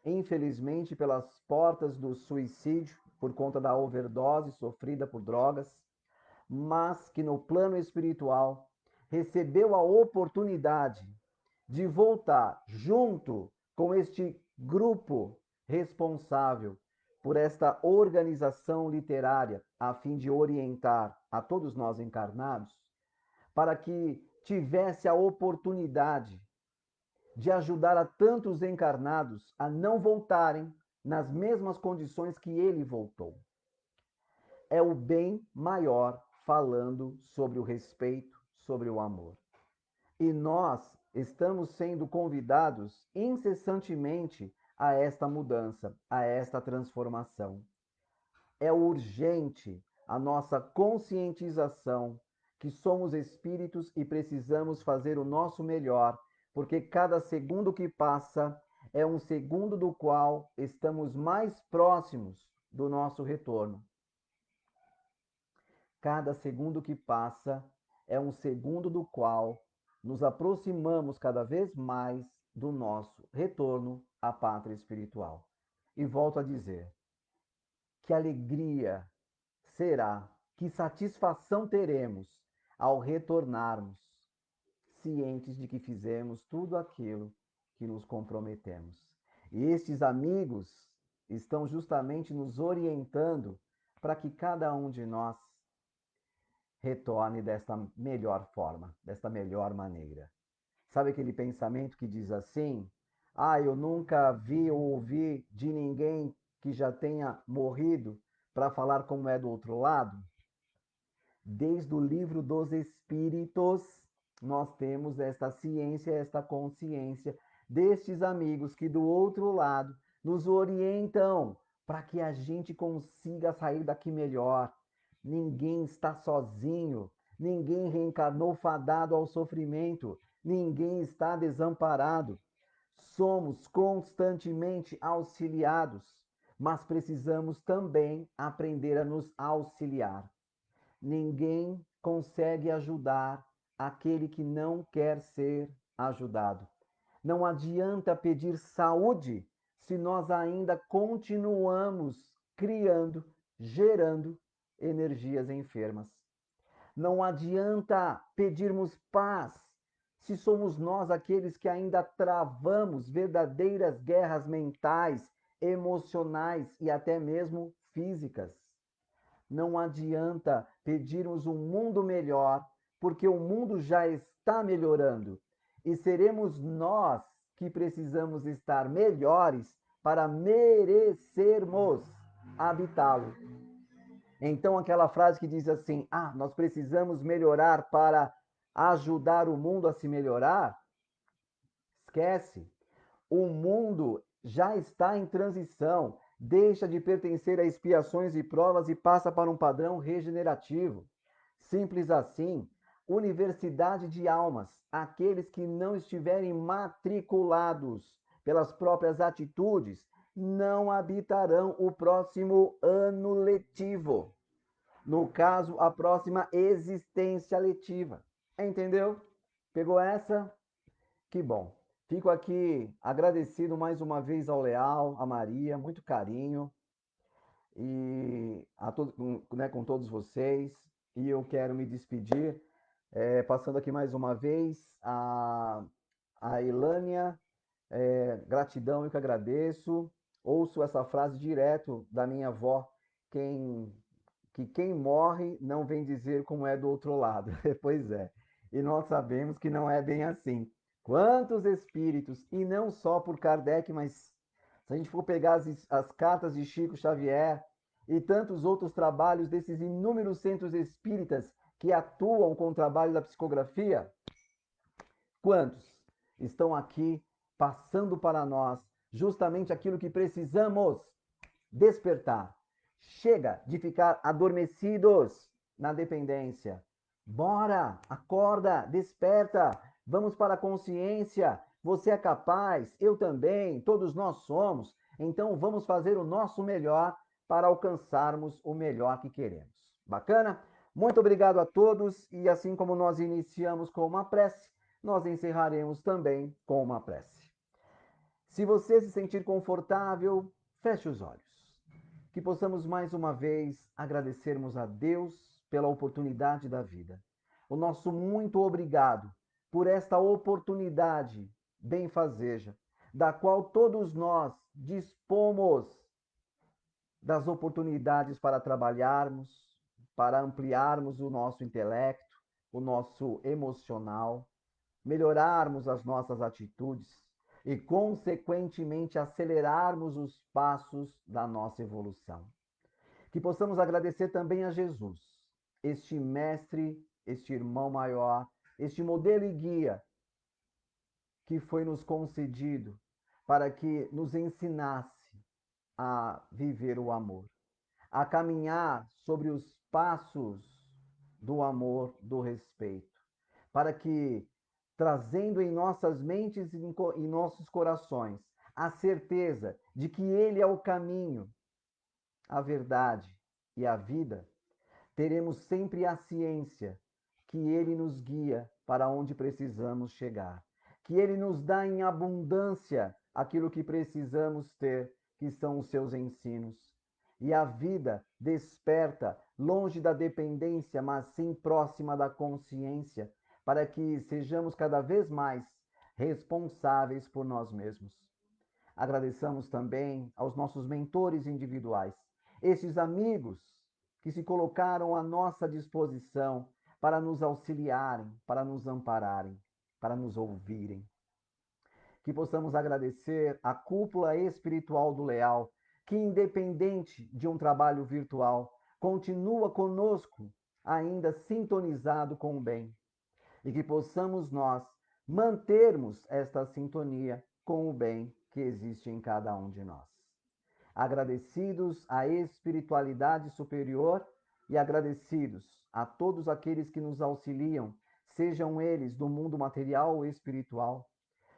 infelizmente, pelas portas do suicídio por conta da overdose sofrida por drogas, mas que no plano espiritual recebeu a oportunidade de voltar junto com este grupo responsável por esta organização literária, a fim de orientar a todos nós encarnados, para que tivesse a oportunidade de ajudar a tantos encarnados a não voltarem nas mesmas condições que ele voltou. É o bem maior falando sobre o respeito, sobre o amor. E nós estamos sendo convidados incessantemente a esta mudança, a esta transformação. É urgente a nossa conscientização que somos espíritos e precisamos fazer o nosso melhor, porque cada segundo que passa é um segundo do qual estamos mais próximos do nosso retorno. Cada segundo que passa é um segundo do qual nos aproximamos cada vez mais do nosso retorno à pátria espiritual. E volto a dizer, que alegria será, que satisfação teremos ao retornarmos, cientes de que fizemos tudo aquilo que nos comprometemos. E estes amigos estão justamente nos orientando para que cada um de nós retorne desta melhor forma, desta melhor maneira. Sabe aquele pensamento que diz assim: ah, eu nunca vi ou ouvi de ninguém que já tenha morrido para falar como é do outro lado? Desde o livro dos Espíritos, nós temos esta ciência, esta consciência destes amigos que do outro lado nos orientam para que a gente consiga sair daqui melhor. Ninguém está sozinho, ninguém reencarnou fadado ao sofrimento, ninguém está desamparado. Somos constantemente auxiliados, mas precisamos também aprender a nos auxiliar. Ninguém consegue ajudar aquele que não quer ser ajudado. Não adianta pedir saúde se nós ainda continuamos criando, gerando energias enfermas. Não adianta pedirmos paz se somos nós aqueles que ainda travamos verdadeiras guerras mentais, emocionais e até mesmo físicas. Não adianta pedirmos um mundo melhor, porque o mundo já está melhorando. E seremos nós que precisamos estar melhores para merecermos habitá-lo. Então, aquela frase que diz assim: ah, nós precisamos melhorar para ajudar o mundo a se melhorar, esquece. O mundo já está em transição, deixa de pertencer a expiações e provas e passa para um padrão regenerativo. Simples assim. Universidade de almas, aqueles que não estiverem matriculados pelas próprias atitudes, não habitarão o próximo ano letivo. No caso, a próxima existência letiva. Entendeu? Pegou essa? Que bom. Fico aqui agradecido mais uma vez ao Leal, a Maria, muito carinho e né, com todos vocês. E eu quero me despedir, passando aqui mais uma vez a Elânia, gratidão, eu que agradeço. Ouço essa frase direto da minha avó, quem, que quem morre não vem dizer como é do outro lado. Pois é. E nós sabemos que não é bem assim. Quantos espíritos, e não só por Kardec, mas se a gente for pegar as cartas de Chico Xavier e tantos outros trabalhos desses inúmeros centros espíritas que atuam com o trabalho da psicografia, quantos estão aqui passando para nós justamente aquilo que precisamos despertar. Chega de ficar adormecidos na dependência. Bora, acorda, desperta. Vamos para a consciência. Você é capaz, eu também, todos nós somos. Então vamos fazer o nosso melhor para alcançarmos o melhor que queremos. Bacana? Muito obrigado a todos e assim como nós iniciamos com uma prece, nós encerraremos também com uma prece. Se você se sentir confortável, feche os olhos. Que possamos mais uma vez agradecermos a Deus pela oportunidade da vida. O nosso muito obrigado por esta oportunidade benfazeja, da qual todos nós dispomos das oportunidades para trabalharmos, para ampliarmos o nosso intelecto, o nosso emocional, melhorarmos as nossas atitudes e, consequentemente, acelerarmos os passos da nossa evolução. Que possamos agradecer também a Jesus, este mestre, este irmão maior, este modelo e guia que foi nos concedido para que nos ensinasse a viver o amor, a caminhar sobre os passos do amor, do respeito, para que, trazendo em nossas mentes e em nossos corações a certeza de que Ele é o caminho, a verdade e a vida, teremos sempre a ciência que Ele nos guia para onde precisamos chegar, que Ele nos dá em abundância aquilo que precisamos ter, que são os seus ensinos. E a vida desperta, longe da dependência, mas sim próxima da consciência, para que sejamos cada vez mais responsáveis por nós mesmos. Agradeçamos também aos nossos mentores individuais, esses amigos que se colocaram à nossa disposição para nos auxiliarem, para nos ampararem, para nos ouvirem. Que possamos agradecer a cúpula espiritual do Leal, que, independente de um trabalho virtual, continua conosco, ainda sintonizado com o bem. E que possamos nós mantermos esta sintonia com o bem que existe em cada um de nós. Agradecidos à espiritualidade superior e agradecidos a todos aqueles que nos auxiliam, sejam eles do mundo material ou espiritual,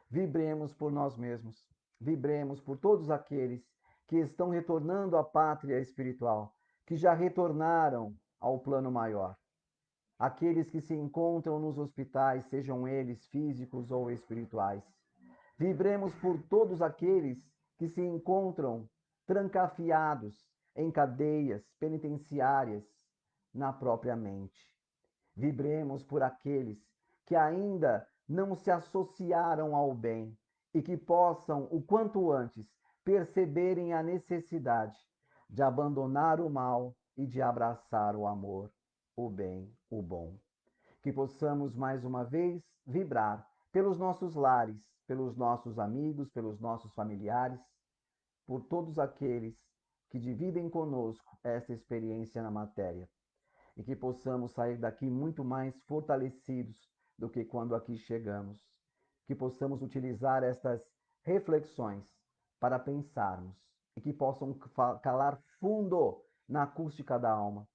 vibremos por nós mesmos, vibremos por todos aqueles que estão retornando à pátria espiritual, que já retornaram ao plano maior. Aqueles que se encontram nos hospitais, sejam eles físicos ou espirituais. Vibremos por todos aqueles que se encontram trancafiados em cadeias penitenciárias na própria mente. Vibremos por aqueles que ainda não se associaram ao bem e que possam, o quanto antes, perceberem a necessidade de abandonar o mal e de abraçar o amor, o bem, o bom. Que possamos mais uma vez vibrar pelos nossos lares, pelos nossos amigos, pelos nossos familiares, por todos aqueles que dividem conosco esta experiência na matéria. E que possamos sair daqui muito mais fortalecidos do que quando aqui chegamos. Que possamos utilizar estas reflexões para pensarmos e que possam calar fundo na acústica da alma.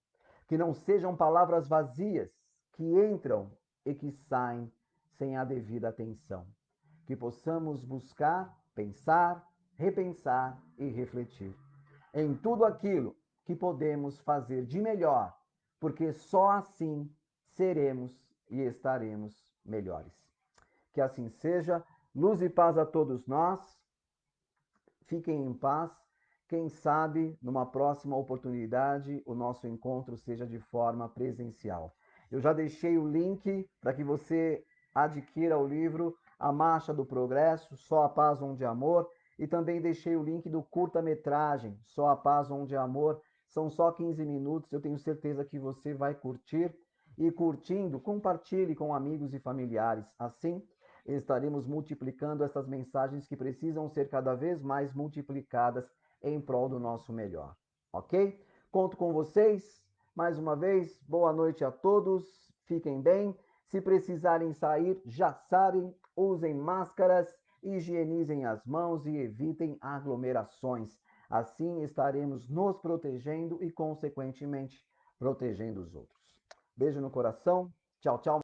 Que não sejam palavras vazias que entram e que saem sem a devida atenção. Que possamos buscar, pensar, repensar e refletir em tudo aquilo que podemos fazer de melhor, porque só assim seremos e estaremos melhores. Que assim seja. Luz e paz a todos nós. Fiquem em paz. Quem sabe, numa próxima oportunidade, o nosso encontro seja de forma presencial. Eu já deixei o link para que você adquira o livro A Marcha do Progresso, Só a Paz Onde Amor, e também deixei o link do curta-metragem Só a Paz Onde Amor. São só 15 minutos, eu tenho certeza que você vai curtir. E curtindo, compartilhe com amigos e familiares. Assim, estaremos multiplicando essas mensagens que precisam ser cada vez mais multiplicadas em prol do nosso melhor, ok? Conto com vocês. Mais uma vez, boa noite a todos. Fiquem bem. Se precisarem sair, já sabem, usem máscaras, higienizem as mãos e evitem aglomerações. Assim estaremos nos protegendo e, consequentemente, protegendo os outros. Beijo no coração. Tchau, tchau.